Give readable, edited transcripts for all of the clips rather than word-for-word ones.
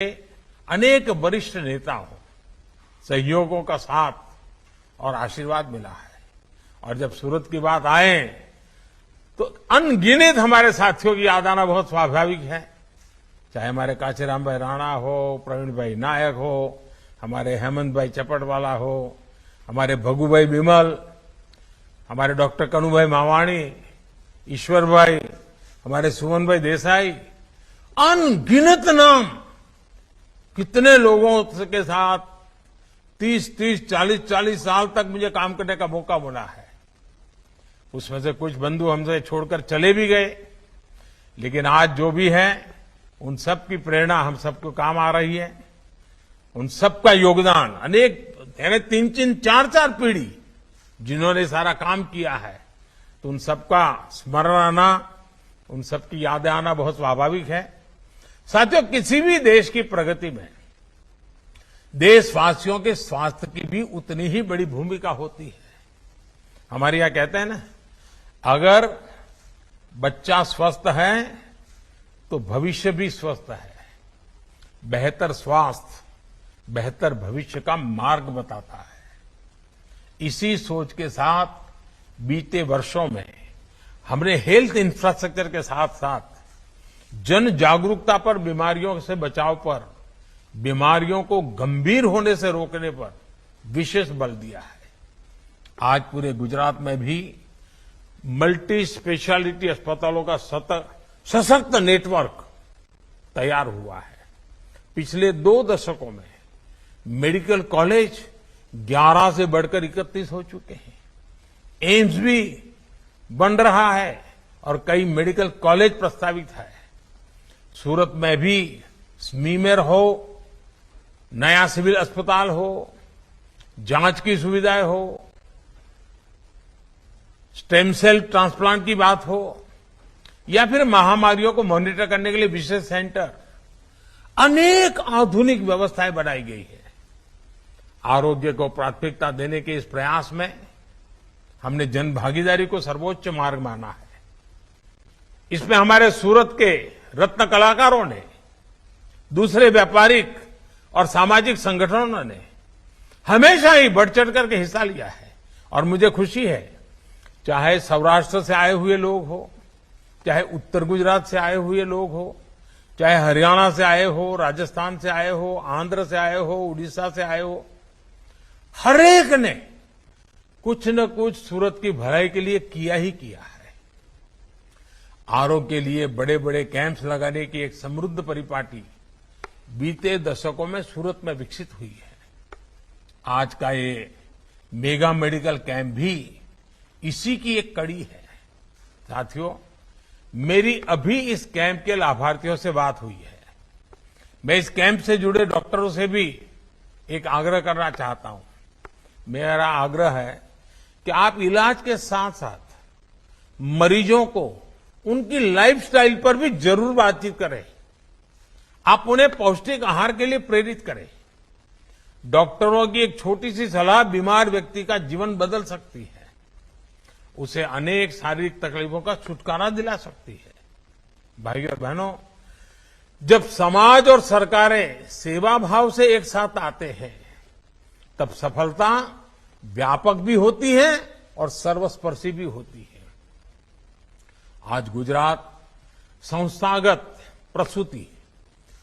अनेक वरिष्ठ नेताओं सहयोगों का साथ और आशीर्वाद मिला है। और जब सूरत की बात आए तो अनगिनत हमारे साथियों की याद आना बहुत स्वाभाविक है। चाहे हमारे कांचीराम भाई राणा हो, प्रवीण भाई नायक हो, हमारे हेमंत भाई चपटवाला हो, हमारे भगू भाई बिमल, हमारे डॉक्टर कन्हू भाई मावाणी, ईश्वर भाई, हमारे सुमन भाई देसाई, अनगिनत नाम। कितने लोगों के साथ 30-30, 40-40 साल तक मुझे काम करने का मौका मिला है। उसमें से कुछ बंधु हमसे छोड़कर चले भी गए, लेकिन आज जो भी है उन सब की प्रेरणा हम सबको काम आ रही है। उन सबका योगदान अनेक 3-3, 4-4 पीढ़ी जिन्होंने सारा काम किया है, तो उन सबका स्मरण आना, उन सबकी यादें आना बहुत स्वाभाविक है। साथियों, किसी भी देश की प्रगति में देशवासियों के स्वास्थ्य की भी उतनी ही बड़ी भूमिका होती है। हमारे यहां कहते हैं ना, अगर बच्चा स्वस्थ है तो भविष्य भी स्वस्थ है। बेहतर स्वास्थ्य बेहतर भविष्य का मार्ग बताता है। इसी सोच के साथ बीते वर्षों में हमने हेल्थ इंफ्रास्ट्रक्चर के साथ साथ जन जागरूकता पर, बीमारियों से बचाव पर, बीमारियों को गंभीर होने से रोकने पर विशेष बल दिया है। आज पूरे गुजरात में भी मल्टी स्पेशलिटी अस्पतालों का सशक्त नेटवर्क तैयार हुआ है। पिछले 2 दशकों में मेडिकल कॉलेज 11 से बढ़कर 31 हो चुके हैं। एम्स भी बन रहा है और कई मेडिकल कॉलेज प्रस्तावित है। सूरत में भी स्मीमेर हो, नया सिविल अस्पताल हो, जांच की सुविधाएं हो, स्टेम सेल ट्रांसप्लांट की बात हो, या फिर महामारियों को मॉनिटर करने के लिए विशेष सेंटर, अनेक आधुनिक व्यवस्थाएं बनाई गई है। आरोग्य को प्राथमिकता देने के इस प्रयास में हमने जन भागीदारी को सर्वोच्च मार्ग माना है। इसमें हमारे सूरत के रत्न कलाकारों ने, दूसरे व्यापारिक और सामाजिक संगठनों ने हमेशा ही बढ़ चढ़ करके हिस्सा लिया है। और मुझे खुशी है, चाहे सौराष्ट्र से आए हुए लोग हो, चाहे उत्तर गुजरात से आए हुए लोग हो, चाहे हरियाणा से आए हो, राजस्थान से आए हो, आंध्र से आए हो, उड़ीसा से आए हो, हर एक ने कुछ न कुछ सूरत की भलाई के लिए किया ही किया है। आरोग्य के लिए बड़े बड़े कैंप्स लगाने की एक समृद्ध परिपाटी बीते दशकों में सूरत में विकसित हुई है। आज का ये मेगा मेडिकल कैंप भी इसी की एक कड़ी है। साथियों, मेरी अभी इस कैंप के लाभार्थियों से बात हुई है। मैं इस कैंप से जुड़े डॉक्टरों से भी एक आग्रह करना चाहता हूं। मेरा आग्रह है कि आप इलाज के साथ साथ मरीजों को उनकी लाइफस्टाइल पर भी जरूर बातचीत करें। आप उन्हें पौष्टिक आहार के लिए प्रेरित करें। डॉक्टरों की एक छोटी सी सलाह बीमार व्यक्ति का जीवन बदल सकती है, उसे अनेक शारीरिक तकलीफों का छुटकारा दिला सकती है। भाइयों और बहनों, जब समाज और सरकारें सेवा भाव से एक साथ आते हैं, तब सफलता व्यापक भी होती है और सर्वस्पर्शी भी होती है। आज गुजरात संस्थागत प्रसूति,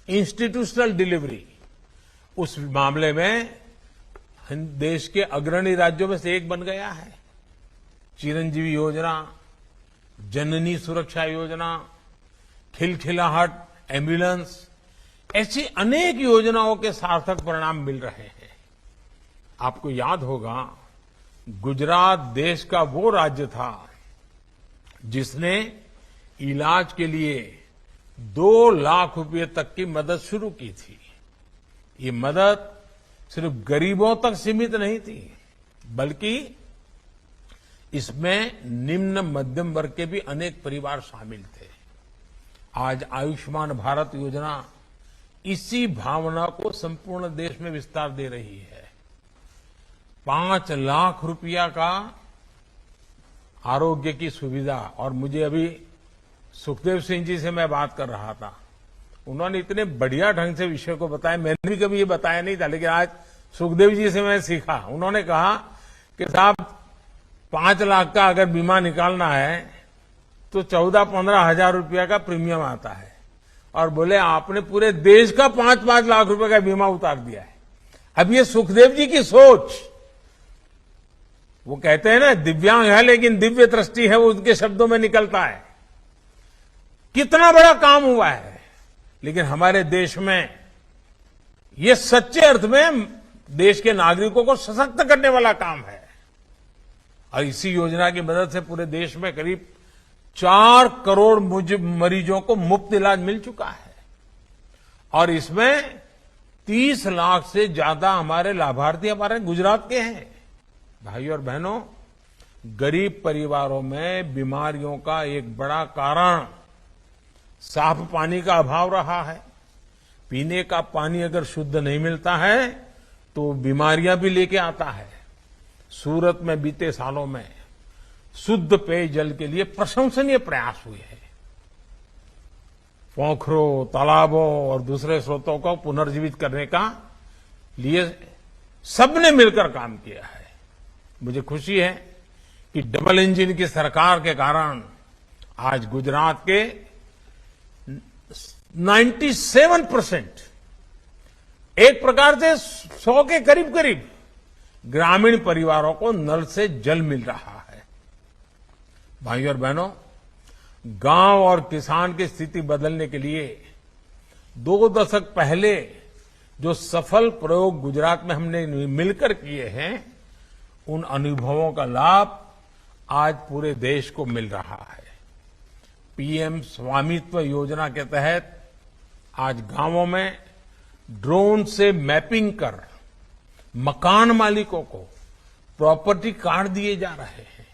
इंस्टीट्यूशनल डिलीवरी, उस मामले में देश के अग्रणी राज्यों में से एक बन गया है। चिरंजीवी योजना, जननी सुरक्षा योजना, खिलखिलाहट एम्बुलेंस, ऐसी अनेक योजनाओं के सार्थक परिणाम मिल रहे हैं। आपको याद होगा, गुजरात देश का वो राज्य था जिसने इलाज के लिए 2 लाख रुपए तक की मदद शुरू की थी। ये मदद सिर्फ गरीबों तक सीमित नहीं थी, बल्कि इसमें निम्न मध्यम वर्ग के भी अनेक परिवार शामिल थे। आज आयुष्मान भारत योजना इसी भावना को संपूर्ण देश में विस्तार दे रही है। 5 लाख रुपया का आरोग्य की सुविधा, और मुझे अभी सुखदेव सिंह जी से मैं बात कर रहा था, उन्होंने इतने बढ़िया ढंग से विषय को बताया, मैंने भी कभी ये बताया नहीं था, लेकिन आज सुखदेव जी से मैं सीखा। उन्होंने कहा कि साहब 5 लाख का अगर बीमा निकालना है तो 14-15 हजार रुपया का प्रीमियम आता है, और बोले आपने पूरे देश का 5-5 लाख रुपए का बीमा उतार दिया है। अब ये सुखदेव जी की सोच, वो कहते हैं ना दिव्यांग है लेकिन दिव्य दृष्टि है, वो उनके शब्दों में निकलता है। कितना बड़ा काम हुआ है, लेकिन हमारे देश में ये सच्चे अर्थ में देश के नागरिकों को सशक्त करने वाला काम है। और इसी योजना की मदद से पूरे देश में करीब 4 करोड़ मरीजों को मुफ्त इलाज मिल चुका है, और इसमें 30 लाख से ज्यादा हमारे लाभार्थी हमारे गुजरात के हैं। भाइयों और बहनों, गरीब परिवारों में बीमारियों का एक बड़ा कारण साफ पानी का अभाव रहा है। पीने का पानी अगर शुद्ध नहीं मिलता है तो बीमारियां भी लेके आता है। सूरत में बीते सालों में शुद्ध पेयजल के लिए प्रशंसनीय प्रयास हुए हैं। पोखरों, तालाबों और दूसरे स्रोतों को पुनर्जीवित करने का लिए सबने मिलकर काम किया है। मुझे खुशी है कि डबल इंजन की सरकार के कारण आज गुजरात के 97%, एक प्रकार से 100 के करीब करीब ग्रामीण परिवारों को नल से जल मिल रहा है। भाइयों और बहनों, गांव और किसान की स्थिति बदलने के लिए 2 दशक पहले जो सफल प्रयोग गुजरात में हमने मिलकर किए हैं, उन अनुभवों का लाभ आज पूरे देश को मिल रहा है। पीएम स्वामित्व योजना के तहत आज गांवों में ड्रोन से मैपिंग कर मकान मालिकों को प्रॉपर्टी कार्ड दिए जा रहे हैं।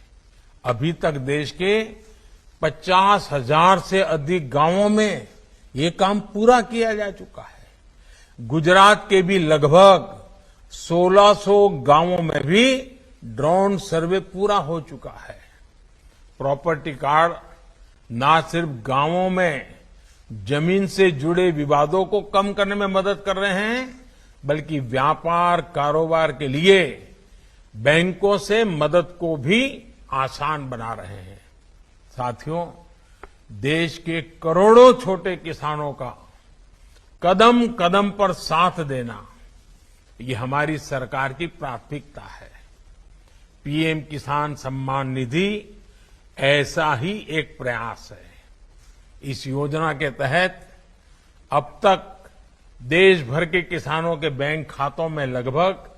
अभी तक देश के 50,000 से अधिक गांवों में ये काम पूरा किया जा चुका है। गुजरात के भी लगभग 1600 गांवों में भी ड्रोन सर्वे पूरा हो चुका है। प्रॉपर्टी कार्ड न सिर्फ गांवों में जमीन से जुड़े विवादों को कम करने में मदद कर रहे हैं, बल्कि व्यापार कारोबार के लिए बैंकों से मदद को भी आसान बना रहे हैं। साथियों, देश के करोड़ों छोटे किसानों का कदम कदम पर साथ देना, ये हमारी सरकार की प्राथमिकता है। पीएम किसान सम्मान निधि ऐसा ही एक प्रयास है। इस योजना के तहत अब तक देश भर के किसानों के बैंक खातों में लगभग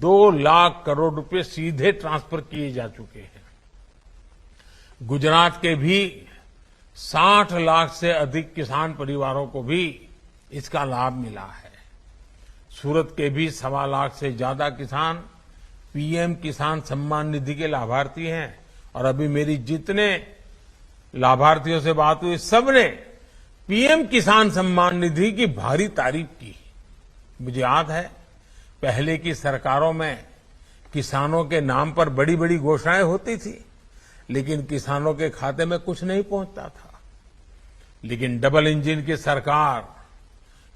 2 लाख करोड़ रुपए सीधे ट्रांसफर किए जा चुके हैं। गुजरात के भी 60 लाख से अधिक किसान परिवारों को भी इसका लाभ मिला है। सूरत के भी 1.25 लाख से ज्यादा किसान पीएम किसान सम्मान निधि के लाभार्थी हैं, और अभी मेरी जितने लाभार्थियों से बात हुई, सबने पीएम किसान सम्मान निधि की भारी तारीफ की। मुझे याद है पहले की सरकारों में किसानों के नाम पर बड़ी बड़ी घोषणाएं होती थी, लेकिन किसानों के खाते में कुछ नहीं पहुंचता था। लेकिन डबल इंजन की सरकार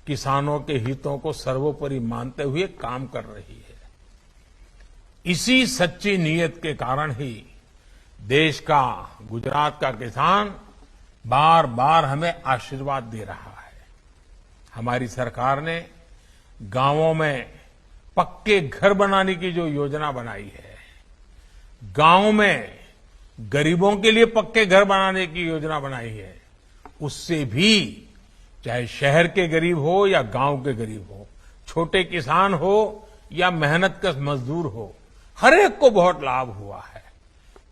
किसानों के हितों को सर्वोपरि मानते हुए काम कर रही है। इसी सच्ची नीयत के कारण ही देश का, गुजरात का किसान बार बार हमें आशीर्वाद दे रहा है। हमारी सरकार ने गांवों में पक्के घर बनाने की जो योजना बनाई है, गांव में गरीबों के लिए पक्के घर बनाने की योजना बनाई है, उससे भी चाहे शहर के गरीब हो या गांव के गरीब हो, छोटे किसान हो या मेहनतकश मजदूर हो, हर एक को बहुत लाभ हुआ है।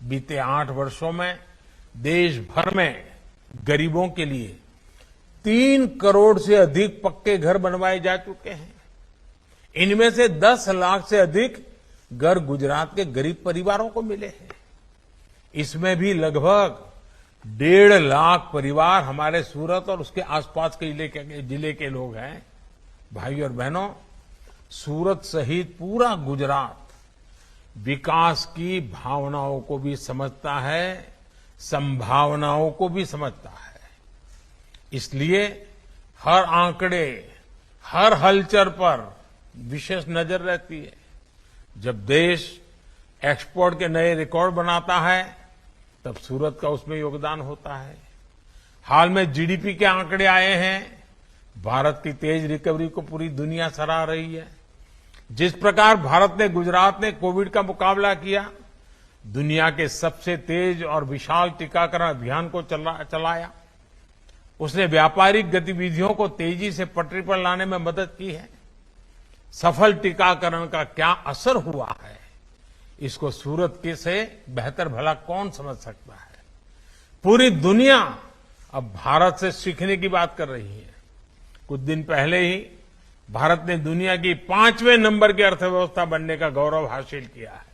बीते 8 वर्षों में देश भर में गरीबों के लिए 3 करोड़ से अधिक पक्के घर बनवाए जा चुके हैं। इनमें से 10 लाख से अधिक घर गुजरात के गरीब परिवारों को मिले हैं। इसमें भी लगभग 1.5 लाख परिवार हमारे सूरत और उसके आसपास के जिले के लोग हैं। भाइयों और बहनों, सूरत सहित पूरा गुजरात विकास की भावनाओं को भी समझता है, संभावनाओं को भी समझता है। इसलिए हर आंकड़े, हर हलचल पर विशेष नजर रहती है। जब देश एक्सपोर्ट के नए रिकॉर्ड बनाता है, तब सूरत का उसमें योगदान होता है। हाल में जीडीपी के आंकड़े आए हैं। भारत की तेज रिकवरी को पूरी दुनिया सराह रही है। जिस प्रकार भारत ने, गुजरात ने कोविड का मुकाबला किया, दुनिया के सबसे तेज और विशाल टीकाकरण अभियान को चलाया, उसने व्यापारिक गतिविधियों को तेजी से पटरी पर लाने में मदद की है। सफल टीकाकरण का क्या असर हुआ है, इसको सूरत के से बेहतर भला कौन समझ सकता है। पूरी दुनिया अब भारत से सीखने की बात कर रही है। कुछ दिन पहले ही भारत ने दुनिया की 5वें नंबर की अर्थव्यवस्था बनने का गौरव हासिल किया है।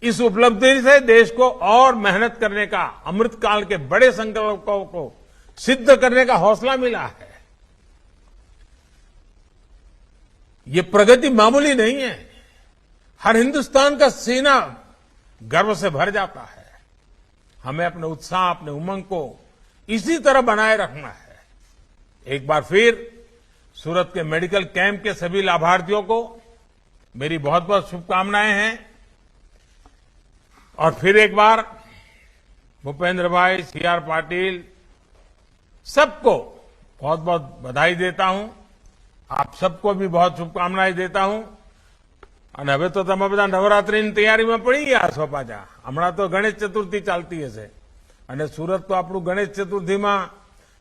इस उपलब्धि से देश को और मेहनत करने का, अमृतकाल के बड़े संकल्पों को सिद्ध करने का हौसला मिला है। ये प्रगति मामूली नहीं है। हर हिंदुस्तान का सीना गर्व से भर जाता है। हमें अपने उत्साह, अपने उमंग को इसी तरह बनाए रखना है। एक बार फिर सूरत के मेडिकल कैंप के सभी लाभार्थियों को मेरी बहुत बहुत शुभकामनाएं हैं। और फिर एक बार भूपेंद्र भाई, सीआर पाटिल, सबको बहुत बहुत बधाई देता हूं। आप सबको भी बहुत शुभकामनाएं देता हूं। અને હવે તો તમે બધા નવરાત્રીની તૈયારીમાં પડી ગયા છો પાછા. હમણાં તો ગણેશ ચતુર્થી ચાલતી હશે અને સુરત તો આપણું ગણેશ ચતુર્થીમાં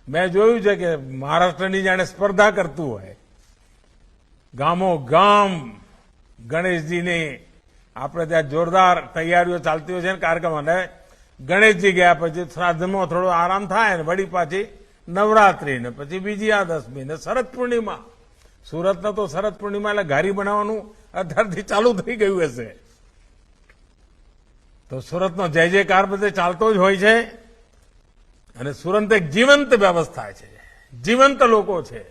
મેં જોયું છે કે મહારાષ્ટ્રની જાણે સ્પર્ધા કરતું હોય. ગામો ગામ ગણેશજીની આપણે ત્યાં જોરદાર તૈયારીઓ ચાલતી હોય છે ને કાર્યક્રમ. અને ગણેશજી ગયા પછી શ્રાદ્ધમાં થોડો આરામ થાય ને વળી પાછી નવરાત્રી ને પછી વિજયાદશમી ને શરદ પૂર્ણિમા. સુરતનો તો શરદ પૂર્ણિમા એટલે ઘારી બનાવવાનું અત્યારથી ચાલુ થઈ ગયું હશે. તો સુરતનો જય જયકાર બધે ચાલતો જ હોય છે. અને સુરત એક જીવંત વ્યવસ્થા છે, જીવંત લોકો છે.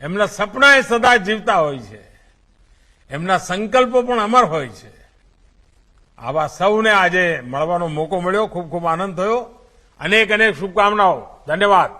એમના સપના એ સદા જીવતા હોય છે, એમના સંકલ્પો પણ અમર હોય છે. આવા સૌને આજે મળવાનો મોકો મળ્યો, ખૂબ ખૂબ આનંદ થયો. અનેક અનેક શુભકામનાઓ. ધન્યવાદ.